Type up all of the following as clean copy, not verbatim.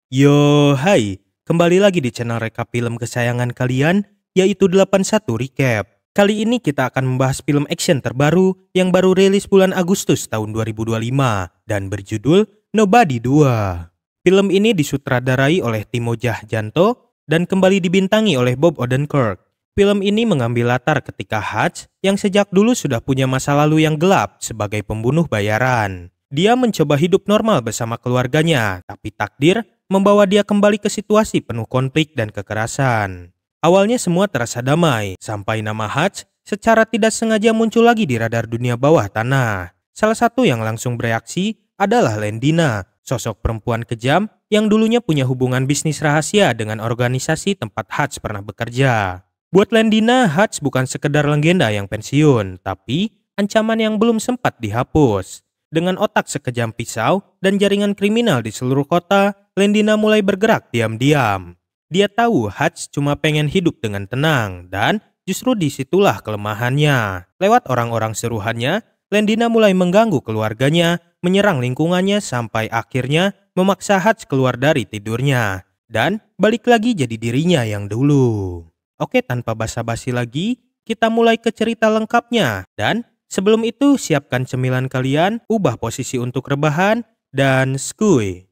Yo, hai. Kembali lagi di channel rekap film kesayangan kalian, yaitu 81 Recap. Kali ini kita akan membahas film action terbaru yang baru rilis bulan Agustus tahun 2025 dan berjudul Nobody 2. Film ini disutradarai oleh Timo Tjahjanto dan kembali dibintangi oleh Bob Odenkirk. Film ini mengambil latar ketika Hutch yang sejak dulu sudah punya masa lalu yang gelap sebagai pembunuh bayaran. Dia mencoba hidup normal bersama keluarganya, tapi takdir membawa dia kembali ke situasi penuh konflik dan kekerasan. Awalnya semua terasa damai, sampai nama Hutch secara tidak sengaja muncul lagi di radar dunia bawah tanah. Salah satu yang langsung bereaksi adalah Lendina, sosok perempuan kejam yang dulunya punya hubungan bisnis rahasia dengan organisasi tempat Hutch pernah bekerja. Buat Lendina, Hutch bukan sekedar legenda yang pensiun, tapi ancaman yang belum sempat dihapus. Dengan otak sekejam pisau dan jaringan kriminal di seluruh kota, Lendina mulai bergerak diam-diam. Dia tahu Hutch cuma pengen hidup dengan tenang dan justru disitulah kelemahannya. Lewat orang-orang suruhannya, Lendina mulai mengganggu keluarganya, menyerang lingkungannya sampai akhirnya memaksa Hutch keluar dari tidurnya dan balik lagi jadi dirinya yang dulu. Oke, tanpa basa-basi lagi, kita mulai ke cerita lengkapnya dan sebelum itu siapkan cemilan kalian, ubah posisi untuk rebahan, dan skuy.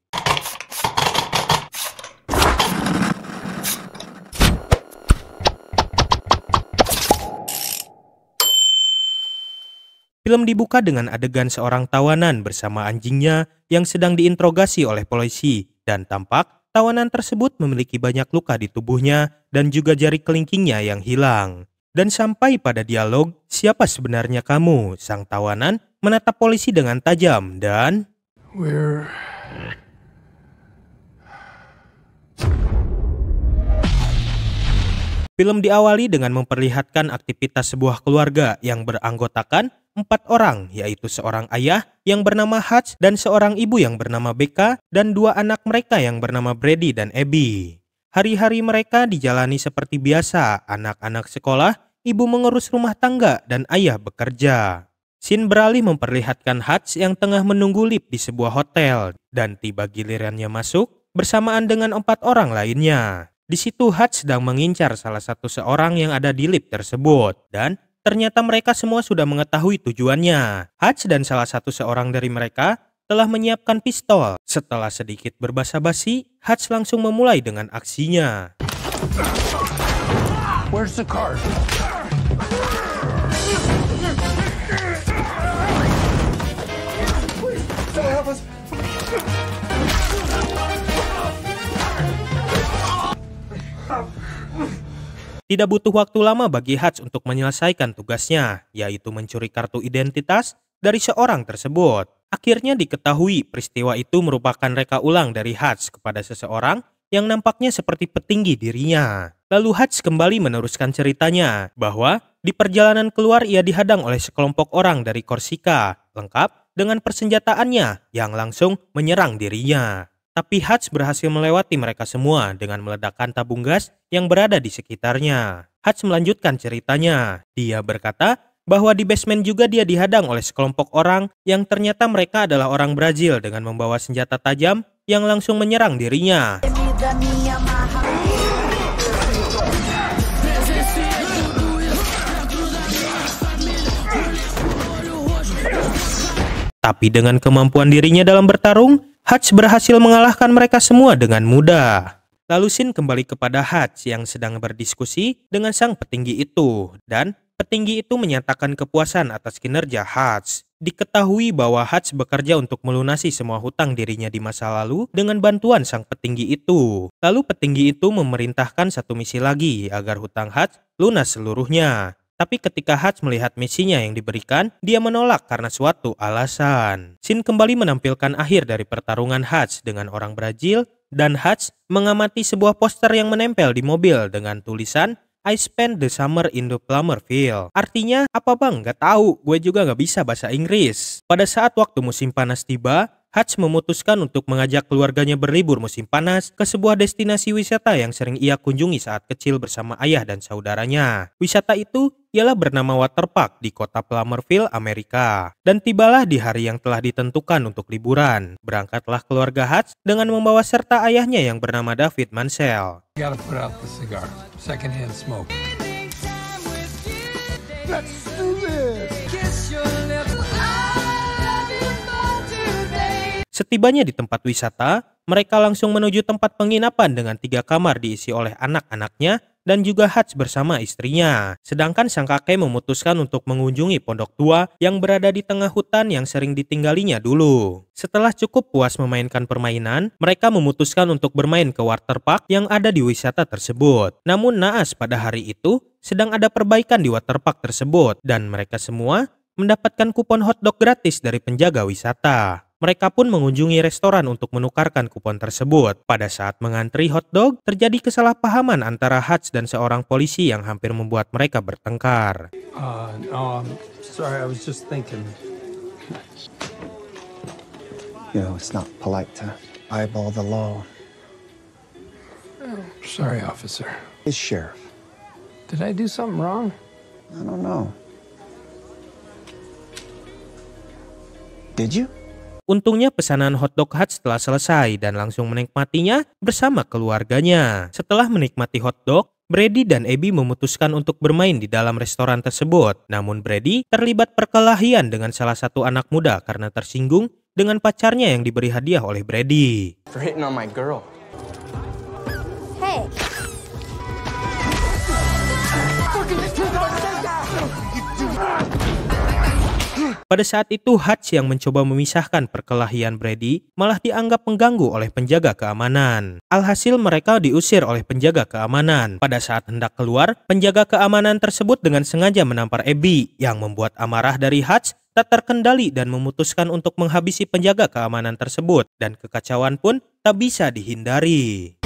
Film dibuka dengan adegan seorang tawanan bersama anjingnya yang sedang diinterogasi oleh polisi dan tampak tawanan tersebut memiliki banyak luka di tubuhnya dan juga jari kelingkingnya yang hilang. Dan sampai pada dialog, siapa sebenarnya kamu? Sang tawanan menatap polisi dengan tajam dan film diawali dengan memperlihatkan aktivitas sebuah keluarga yang beranggotakan 4 orang, yaitu seorang ayah yang bernama Hutch dan seorang ibu yang bernama Becca dan 2 anak mereka yang bernama Brady dan Abby. Hari-hari mereka dijalani seperti biasa, anak-anak sekolah, ibu mengurus rumah tangga, dan ayah bekerja. Scene beralih memperlihatkan Hutch yang tengah menunggu lift di sebuah hotel dan tiba gilirannya masuk bersamaan dengan 4 orang lainnya. Di situ Hutch sedang mengincar salah satu seorang yang ada di lift tersebut dan ternyata mereka semua sudah mengetahui tujuannya. Hutch dan salah satu seorang dari mereka telah menyiapkan pistol. Setelah sedikit berbasa-basi, Hutch langsung memulai dengan aksinya. Where's the card? Tidak butuh waktu lama bagi Hutch untuk menyelesaikan tugasnya, yaitu mencuri kartu identitas dari seorang tersebut. Akhirnya diketahui peristiwa itu merupakan reka ulang dari Hutch kepada seseorang yang nampaknya seperti petinggi dirinya. Lalu Hutch kembali meneruskan ceritanya bahwa di perjalanan keluar ia dihadang oleh sekelompok orang dari Korsika, lengkap dengan persenjataannya yang langsung menyerang dirinya. Tapi Hutch berhasil melewati mereka semua dengan meledakkan tabung gas yang berada di sekitarnya. Hutch melanjutkan ceritanya. Dia berkata bahwa di basement juga dia dihadang oleh sekelompok orang yang ternyata mereka adalah orang Brazil dengan membawa senjata tajam yang langsung menyerang dirinya. Tapi dengan kemampuan dirinya dalam bertarung, Hutch berhasil mengalahkan mereka semua dengan mudah. Lalu scene kembali kepada Hutch yang sedang berdiskusi dengan sang petinggi itu. Dan petinggi itu menyatakan kepuasan atas kinerja Hutch. Diketahui bahwa Hutch bekerja untuk melunasi semua hutang dirinya di masa lalu dengan bantuan sang petinggi itu. Lalu petinggi itu memerintahkan satu misi lagi agar hutang Hutch lunas seluruhnya. Tapi ketika Hutch melihat misinya yang diberikan, dia menolak karena suatu alasan. Scene kembali menampilkan akhir dari pertarungan Hutch dengan orang Brazil dan Hutch mengamati sebuah poster yang menempel di mobil dengan tulisan I spent the summer in the Plummerville. Artinya apa bang? Gak tahu, gue juga gak bisa bahasa Inggris. Pada saat waktu musim panas tiba, Hutch memutuskan untuk mengajak keluarganya berlibur musim panas ke sebuah destinasi wisata yang sering ia kunjungi saat kecil bersama ayah dan saudaranya. Wisata itu ialah bernama Waterpark di kota Plummerville, Amerika. Dan tibalah di hari yang telah ditentukan untuk liburan. Berangkatlah keluarga Hutch dengan membawa serta ayahnya yang bernama David Mansell. Gotta put out the cigar. Secondhand smoke. Let's do this. Setibanya di tempat wisata, mereka langsung menuju tempat penginapan dengan 3 kamar diisi oleh anak-anaknya dan juga Hutch bersama istrinya. Sedangkan sang kakek memutuskan untuk mengunjungi pondok tua yang berada di tengah hutan yang sering ditinggalinya dulu. Setelah cukup puas memainkan permainan, mereka memutuskan untuk bermain ke waterpark yang ada di wisata tersebut. Namun naas pada hari itu, sedang ada perbaikan di waterpark tersebut dan mereka semua mendapatkan kupon hotdog gratis dari penjaga wisata. Mereka pun mengunjungi restoran untuk menukarkan kupon tersebut. Pada saat mengantri hotdog, terjadi kesalahpahaman antara Hutch dan seorang polisi yang hampir membuat mereka bertengkar. Sorry, I was just thinking. You know, it's not polite to eyeball the law. Sorry, officer. It's sheriff. Did I do something wrong? I don't know. Did you? Untungnya pesanan hotdog Hutch telah selesai dan langsung menikmatinya bersama keluarganya. Setelah menikmati hotdog, Brady dan Abby memutuskan untuk bermain di dalam restoran tersebut. Namun Brady terlibat perkelahian dengan salah satu anak muda karena tersinggung dengan pacarnya yang diberi hadiah oleh Brady. For hitting on my girl. Hey. Pada saat itu Hutch yang mencoba memisahkan perkelahian Brady malah dianggap mengganggu oleh penjaga keamanan. Alhasil mereka diusir oleh penjaga keamanan. Pada saat hendak keluar, penjaga keamanan tersebut dengan sengaja menampar Abby yang membuat amarah dari Hutch tak terkendali dan memutuskan untuk menghabisi penjaga keamanan tersebut dan kekacauan pun tak bisa dihindari.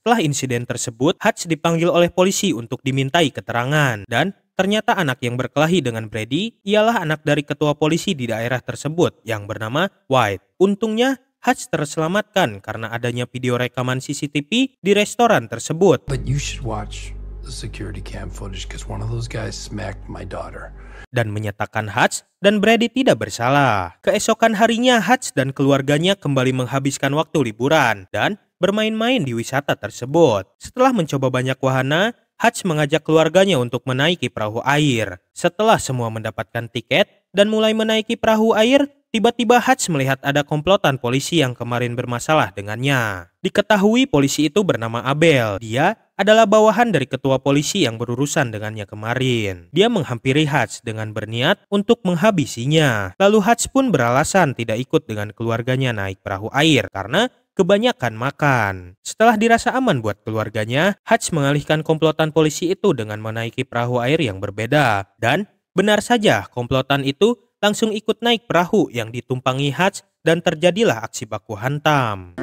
Setelah insiden tersebut, Hutch dipanggil oleh polisi untuk dimintai keterangan dan ternyata anak yang berkelahi dengan Brady ialah anak dari ketua polisi di daerah tersebut yang bernama White. Untungnya Hutch terselamatkan karena adanya video rekaman CCTV di restoran tersebut. But you should watch the security cam footage because one of those guys smacked my daughter. Dan menyatakan Hutch dan Brady tidak bersalah. Keesokan harinya Hutch dan keluarganya kembali menghabiskan waktu liburan dan bermain-main di wisata tersebut. Setelah mencoba banyak wahana, Hutch mengajak keluarganya untuk menaiki perahu air. Setelah semua mendapatkan tiket dan mulai menaiki perahu air, tiba-tiba Hutch melihat ada komplotan polisi yang kemarin bermasalah dengannya. Diketahui polisi itu bernama Abel. Dia adalah bawahan dari ketua polisi yang berurusan dengannya kemarin. Dia menghampiri Hutch dengan berniat untuk menghabisinya. Lalu Hutch pun beralasan tidak ikut dengan keluarganya naik perahu air karena kebanyakan makan. Setelah dirasa aman buat keluarganya, Hutch mengalihkan komplotan polisi itu dengan menaiki perahu air yang berbeda. Dan benar saja, komplotan itu langsung ikut naik perahu yang ditumpangi Hutch dan terjadilah aksi baku hantam.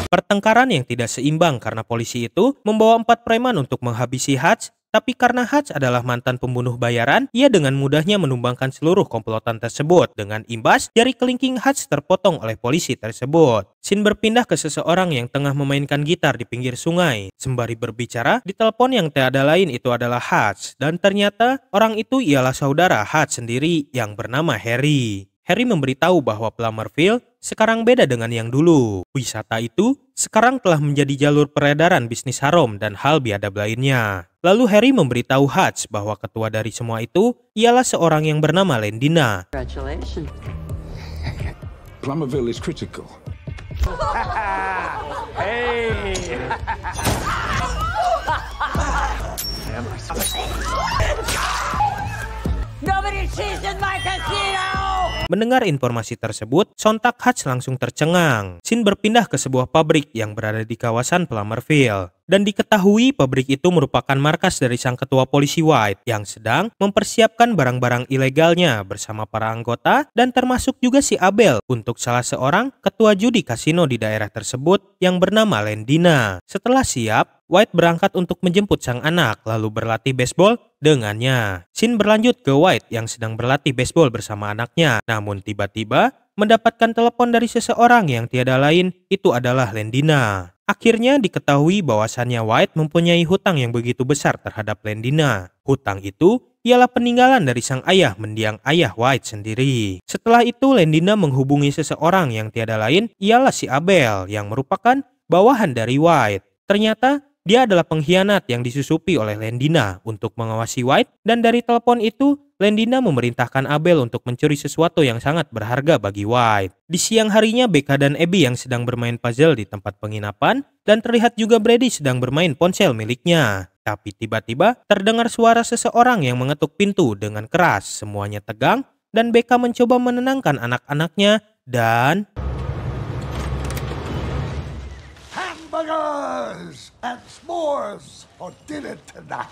Pertengkaran yang tidak seimbang karena polisi itu membawa 4 preman untuk menghabisi Hutch. Tapi karena Hutch adalah mantan pembunuh bayaran, ia dengan mudahnya menumbangkan seluruh komplotan tersebut. Dengan imbas, jari kelingking Hutch terpotong oleh polisi tersebut. Scene berpindah ke seseorang yang tengah memainkan gitar di pinggir sungai. Sembari berbicara, di telepon yang tiada lain itu adalah Hutch. Dan ternyata orang itu ialah saudara Hutch sendiri yang bernama Harry. Harry memberitahu bahwa Plummerville sekarang beda dengan yang dulu. Wisata itu sekarang telah menjadi jalur peredaran bisnis haram dan hal biadab lainnya. Lalu Harry memberitahu Hutch bahwa ketua dari semua itu ialah seorang yang bernama Lendina. Congratulations. Plummerville is critical. Nobody cheats in my casino! Mendengar informasi tersebut, sontak Hutch langsung tercengang. Scene berpindah ke sebuah pabrik yang berada di kawasan Plummerville. Dan diketahui pabrik itu merupakan markas dari sang ketua polisi White yang sedang mempersiapkan barang-barang ilegalnya bersama para anggota dan termasuk juga si Abel untuk salah seorang ketua judi kasino di daerah tersebut yang bernama Lendina. Setelah siap, White berangkat untuk menjemput sang anak lalu berlatih baseball dengannya. Scene berlanjut ke White yang sedang berlatih baseball bersama anaknya. Namun tiba-tiba mendapatkan telepon dari seseorang yang tiada lain, itu adalah Lendina. Akhirnya diketahui bahwasannya White mempunyai hutang yang begitu besar terhadap Lendina. Hutang itu ialah peninggalan dari sang ayah mendiang ayah White sendiri. Setelah itu Lendina menghubungi seseorang yang tiada lain ialah si Abel yang merupakan bawahan dari White. Ternyata dia adalah pengkhianat yang disusupi oleh Lendina untuk mengawasi White, dan dari telepon itu Lendina memerintahkan Abel untuk mencuri sesuatu yang sangat berharga bagi White. Di siang harinya Becca dan Abby yang sedang bermain puzzle di tempat penginapan, dan terlihat juga Brady sedang bermain ponsel miliknya. Tapi tiba-tiba terdengar suara seseorang yang mengetuk pintu dengan keras. Semuanya tegang dan Becca mencoba menenangkan anak-anaknya dan... Hamburgers and s'mores for dinner tonight.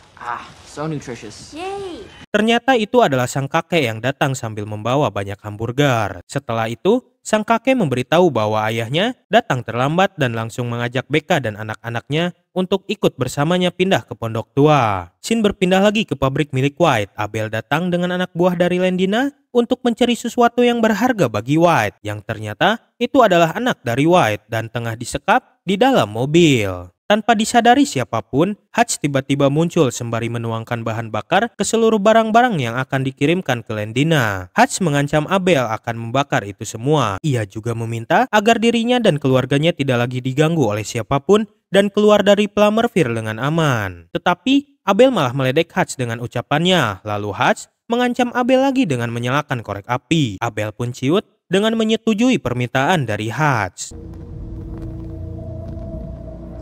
So nutritious. Yay! Ternyata itu adalah sang kakek yang datang sambil membawa banyak hamburger. Setelah itu, sang kakek memberitahu bahwa ayahnya datang terlambat dan langsung mengajak Becca dan anak-anaknya untuk ikut bersamanya pindah ke pondok tua. Scene berpindah lagi ke pabrik milik White. Abel datang dengan anak buah dari Lendina untuk mencari sesuatu yang berharga bagi White, yang ternyata itu adalah anak dari White dan tengah disekap di dalam mobil. Tanpa disadari siapapun, Hutch tiba-tiba muncul sembari menuangkan bahan bakar ke seluruh barang-barang yang akan dikirimkan ke Lendina. Hutch mengancam Abel akan membakar itu semua. Ia juga meminta agar dirinya dan keluarganya tidak lagi diganggu oleh siapapun dan keluar dari Plummerville dengan aman. Tetapi Abel malah meledek Hutch dengan ucapannya. Lalu Hutch mengancam Abel lagi dengan menyalakan korek api. Abel pun ciut dengan menyetujui permintaan dari Hutch.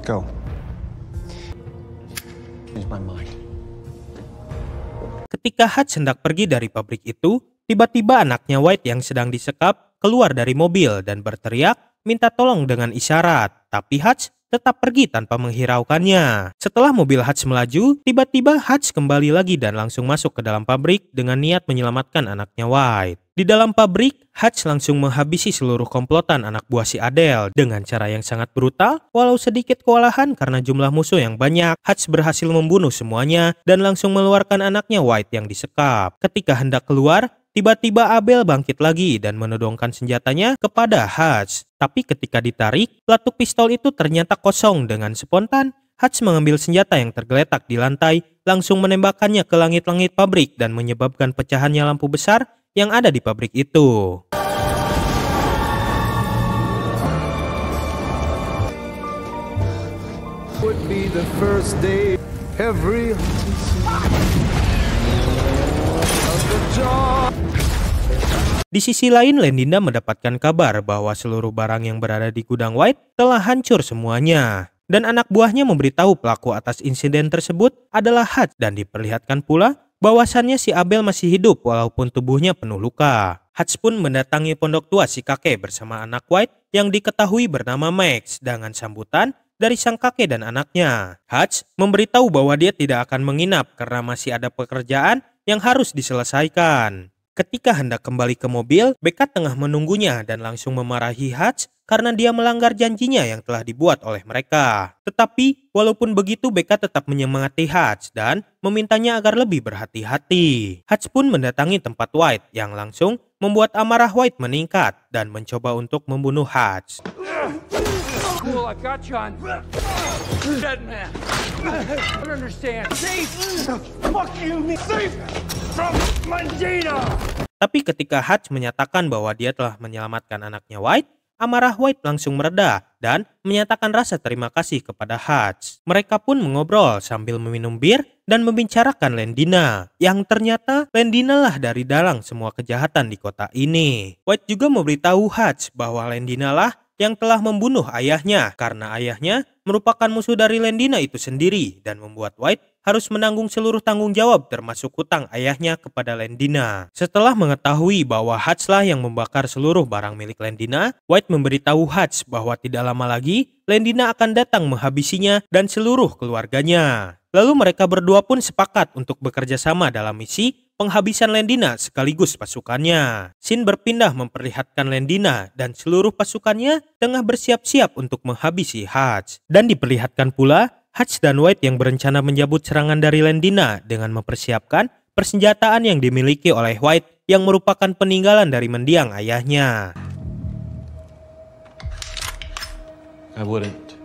Go. Change my mind. Ketika Hutch hendak pergi dari pabrik itu, tiba-tiba anaknya White yang sedang disekap keluar dari mobil dan berteriak minta tolong dengan isyarat. Tapi Hutch tetap pergi tanpa menghiraukannya. Setelah mobil Hutch melaju, tiba-tiba Hutch kembali lagi dan langsung masuk ke dalam pabrik dengan niat menyelamatkan anaknya White. Di dalam pabrik, Hutch langsung menghabisi seluruh komplotan anak buah si Adele dengan cara yang sangat brutal. Walau sedikit kewalahan karena jumlah musuh yang banyak, Hutch berhasil membunuh semuanya dan langsung mengeluarkan anaknya White yang disekap. Ketika hendak keluar, tiba-tiba Abel bangkit lagi dan menodongkan senjatanya kepada Hutch. Tapi ketika ditarik, peletuk pistol itu ternyata kosong. Dengan spontan, Hutch mengambil senjata yang tergeletak di lantai, langsung menembakkannya ke langit-langit pabrik dan menyebabkan pecahannya lampu besar yang ada di pabrik itu. Would be the first day every Di sisi lain, Lendina mendapatkan kabar bahwa seluruh barang yang berada di gudang White telah hancur semuanya. Dan anak buahnya memberitahu pelaku atas insiden tersebut adalah Hutch dan diperlihatkan pula bahwasannya si Abel masih hidup walaupun tubuhnya penuh luka. Hutch pun mendatangi pondok tua si kakek bersama anak White yang diketahui bernama Max dengan sambutan dari sang kakek dan anaknya. Hutch memberitahu bahwa dia tidak akan menginap karena masih ada pekerjaan yang harus diselesaikan. Ketika hendak kembali ke mobil, Becca tengah menunggunya dan langsung memarahi Hutch karena dia melanggar janjinya yang telah dibuat oleh mereka. Tetapi walaupun begitu, Becca tetap menyemangati Hutch dan memintanya agar lebih berhati-hati. Hutch pun mendatangi tempat White yang langsung membuat amarah White meningkat dan mencoba untuk membunuh Hutch. Cool, I got you on. Dead man. I don't understand. Safe. Fuck you, me. Safe from Mandina. Tapi ketika Hutch menyatakan bahwa dia telah menyelamatkan anaknya White, amarah White langsung mereda dan menyatakan rasa terima kasih kepada Hutch. Mereka pun mengobrol sambil meminum bir dan membicarakan Lendina, yang ternyata Lendina lah dari dalang semua kejahatan di kota ini. White juga memberitahu Hutch bahwa Lendina lah yang telah membunuh ayahnya karena ayahnya merupakan musuh dari Lendina itu sendiri dan membuat White harus menanggung seluruh tanggung jawab termasuk hutang ayahnya kepada Lendina. Setelah mengetahui bahwa Hutch lah yang membakar seluruh barang milik Lendina, White memberitahu Hutch bahwa tidak lama lagi Lendina akan datang menghabisinya dan seluruh keluarganya. Lalu mereka berdua pun sepakat untuk bekerja sama dalam misi penghabisan Lendina sekaligus pasukannya. Scene berpindah memperlihatkan Lendina dan seluruh pasukannya tengah bersiap-siap untuk menghabisi Hutch. Dan diperlihatkan pula Hutch dan White yang berencana menjabut serangan dari Lendina dengan mempersiapkan persenjataan yang dimiliki oleh White yang merupakan peninggalan dari mendiang ayahnya. I wouldn't.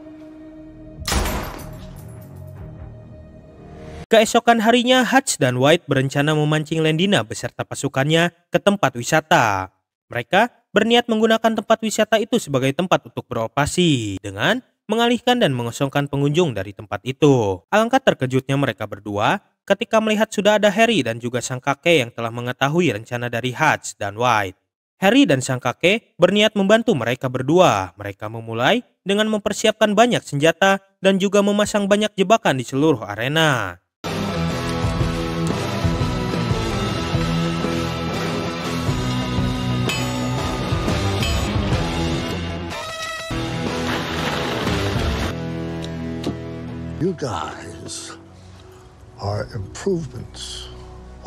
Keesokan harinya, Hutch dan White berencana memancing Lendina beserta pasukannya ke tempat wisata. Mereka berniat menggunakan tempat wisata itu sebagai tempat untuk beroperasi dengan mengalihkan dan mengosongkan pengunjung dari tempat itu. Alangkah terkejutnya mereka berdua ketika melihat sudah ada Harry dan juga sang kakek yang telah mengetahui rencana dari Hutch dan White. Harry dan sang kakek berniat membantu mereka berdua. Mereka memulai dengan mempersiapkan banyak senjata dan juga memasang banyak jebakan di seluruh arena. You guys are improvements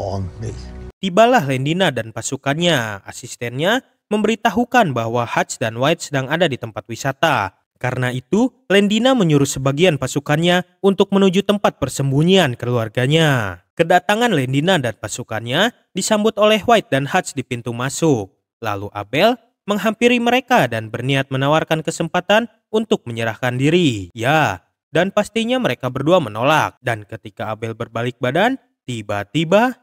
on me. Tibalah Lendina dan pasukannya. Asistennya memberitahukan bahwa Hutch dan White sedang ada di tempat wisata. Karena itu, Lendina menyuruh sebagian pasukannya untuk menuju tempat persembunyian keluarganya. Kedatangan Lendina dan pasukannya disambut oleh White dan Hutch di pintu masuk. Lalu Abel menghampiri mereka dan berniat menawarkan kesempatan untuk menyerahkan diri. Ya, dan pastinya mereka berdua menolak. Dan ketika Abel berbalik badan, tiba-tiba...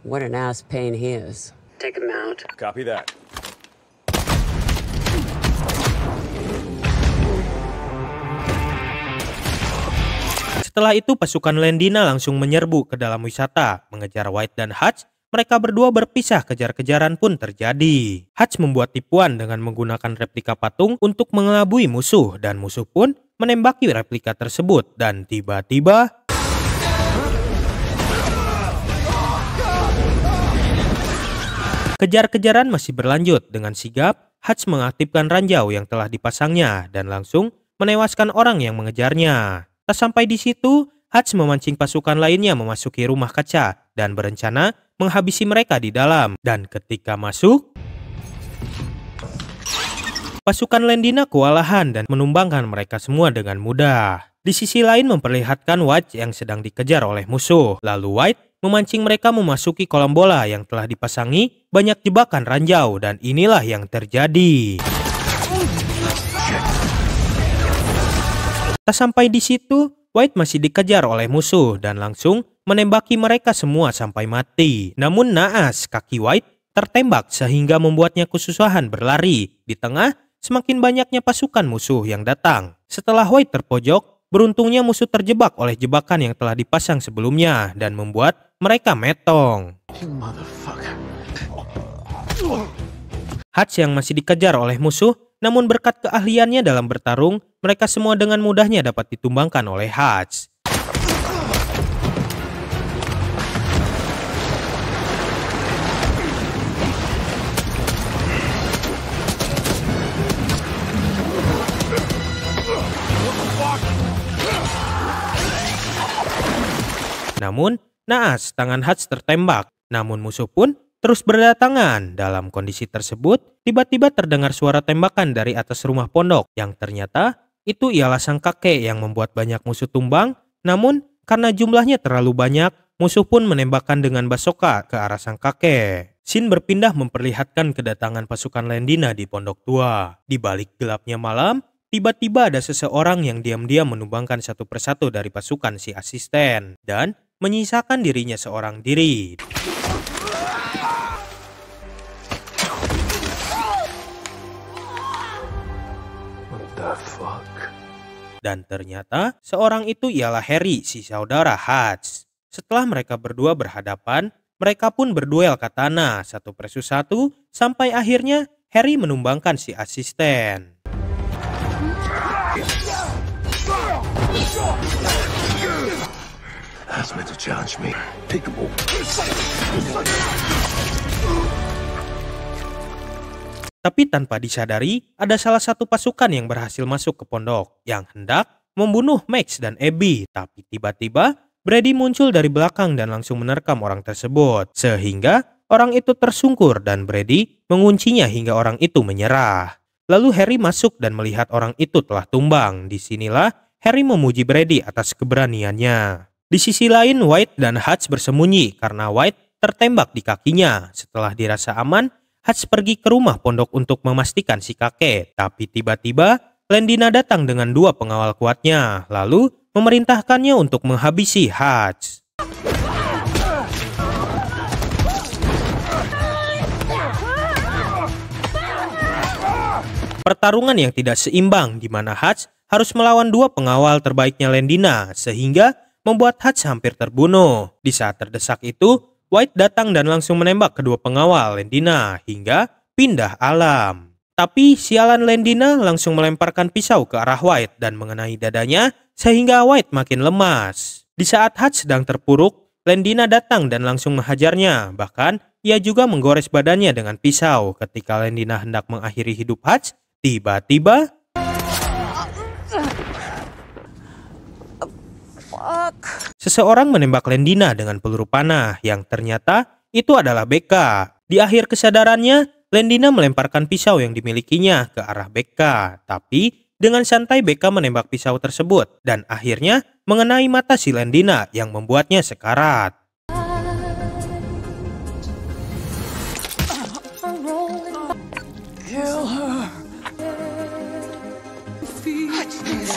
What an ass pain he is. Take him out. Copy that. Setelah itu pasukan Lendina langsung menyerbu ke dalam wisata, mengejar White dan Hutch. Mereka berdua berpisah, kejar-kejaran pun terjadi. Hutch membuat tipuan dengan menggunakan replika patung untuk mengelabui musuh, dan musuh pun menembaki replika tersebut. Dan tiba-tiba... kejar-kejaran masih berlanjut. Dengan sigap, Hutch mengaktifkan ranjau yang telah dipasangnya dan langsung menewaskan orang yang mengejarnya. Tak sampai di situ, Hutch memancing pasukan lainnya memasuki rumah kaca dan berencana menghabisi mereka di dalam. Dan ketika masuk, pasukan Lendina kewalahan dan menumbangkan mereka semua dengan mudah. Di sisi lain memperlihatkan White yang sedang dikejar oleh musuh. Lalu White memancing mereka memasuki kolam bola yang telah dipasangi banyak jebakan ranjau, dan inilah yang terjadi. Tak sampai di situ, White masih dikejar oleh musuh dan langsung menembaki mereka semua sampai mati. Namun naas, kaki White tertembak sehingga membuatnya kesusahan berlari. Di tengah, semakin banyaknya pasukan musuh yang datang. Setelah White terpojok, beruntungnya musuh terjebak oleh jebakan yang telah dipasang sebelumnya dan membuat mereka metong. Hutch yang masih dikejar oleh musuh, namun berkat keahliannya dalam bertarung, mereka semua dengan mudahnya dapat ditumbangkan oleh Hutch. Namun, naas, tangan Hutch tertembak. Namun musuh pun terus berdatangan. Dalam kondisi tersebut, tiba-tiba terdengar suara tembakan dari atas rumah pondok, yang ternyata itu ialah sang kakek yang membuat banyak musuh tumbang. Namun, karena jumlahnya terlalu banyak, musuh pun menembakkan dengan basoka ke arah sang kakek. Scene berpindah memperlihatkan kedatangan pasukan Lendina di pondok tua. Di balik gelapnya malam, tiba-tiba ada seseorang yang diam-diam menumbangkan satu persatu dari pasukan si asisten dan menyisakan dirinya seorang diri. What the fuck? Dan ternyata seorang itu ialah Harry, si saudara Hutch. Setelah mereka berdua berhadapan, mereka pun berduel katana satu versus satu sampai akhirnya Harry menumbangkan si asisten. Ask me to challenge me. Peekaboo. Tapi tanpa disadari, ada salah satu pasukan yang berhasil masuk ke pondok yang hendak membunuh Max dan Abby. Tapi tiba-tiba Brady muncul dari belakang dan langsung menerkam orang tersebut. Sehingga orang itu tersungkur dan Brady menguncinya hingga orang itu menyerah. Lalu Harry masuk dan melihat orang itu telah tumbang. Disinilah Harry memuji Brady atas keberaniannya. Di sisi lain, White dan Hutch bersembunyi karena White tertembak di kakinya. Setelah dirasa aman, Hutch pergi ke rumah pondok untuk memastikan si kakek. Tapi tiba-tiba Lendina datang dengan 2 pengawal kuatnya, lalu memerintahkannya untuk menghabisi Hutch. Pertarungan yang tidak seimbang di mana Hutch harus melawan 2 pengawal terbaiknya Lendina sehingga membuat Hutch hampir terbunuh. Di saat terdesak itu, White datang dan langsung menembak kedua pengawal Lendina hingga pindah alam. Tapi sialan Lendina langsung melemparkan pisau ke arah White dan mengenai dadanya sehingga White makin lemas. Di saat Hutch sedang terpuruk, Lendina datang dan langsung menghajarnya. Bahkan ia juga menggores badannya dengan pisau. Ketika Lendina hendak mengakhiri hidup Hutch, tiba-tiba seseorang menembak Lendina dengan peluru panah yang ternyata itu adalah Becca. Di akhir kesadarannya, Lendina melemparkan pisau yang dimilikinya ke arah Becca. Tapi dengan santai Becca menembak pisau tersebut dan akhirnya mengenai mata si Lendina yang membuatnya sekarat.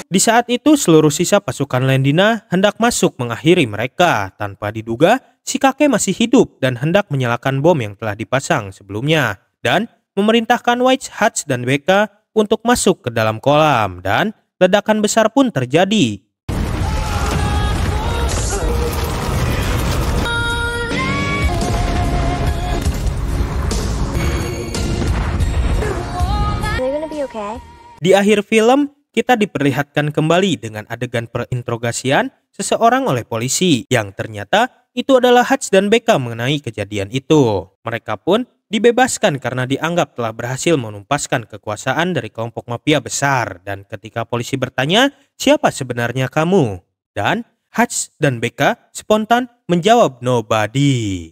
Di saat itu seluruh sisa pasukan Lendina hendak masuk mengakhiri mereka. Tanpa diduga, si kakek masih hidup dan hendak menyalakan bom yang telah dipasang sebelumnya. Dan memerintahkan White, Hutch, dan Becca untuk masuk ke dalam kolam. Dan ledakan besar pun terjadi. Di akhir film, kita diperlihatkan kembali dengan adegan perinterogasian seseorang oleh polisi yang ternyata itu adalah Hutch dan Becca mengenai kejadian itu. Mereka pun dibebaskan karena dianggap telah berhasil menumpaskan kekuasaan dari kelompok mafia besar. Dan ketika polisi bertanya, siapa sebenarnya kamu? Dan Hutch dan Becca spontan menjawab nobody.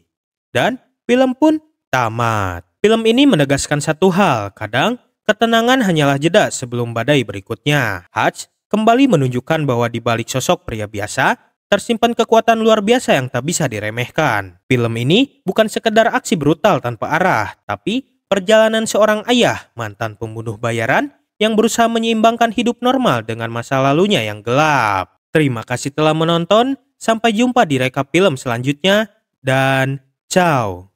Dan film pun tamat. Film ini menegaskan satu hal, kadang ketenangan hanyalah jeda sebelum badai berikutnya. Hutch kembali menunjukkan bahwa di balik sosok pria biasa, tersimpan kekuatan luar biasa yang tak bisa diremehkan. Film ini bukan sekedar aksi brutal tanpa arah, tapi perjalanan seorang ayah, mantan pembunuh bayaran, yang berusaha menyeimbangkan hidup normal dengan masa lalunya yang gelap. Terima kasih telah menonton, sampai jumpa di rekap film selanjutnya, dan ciao.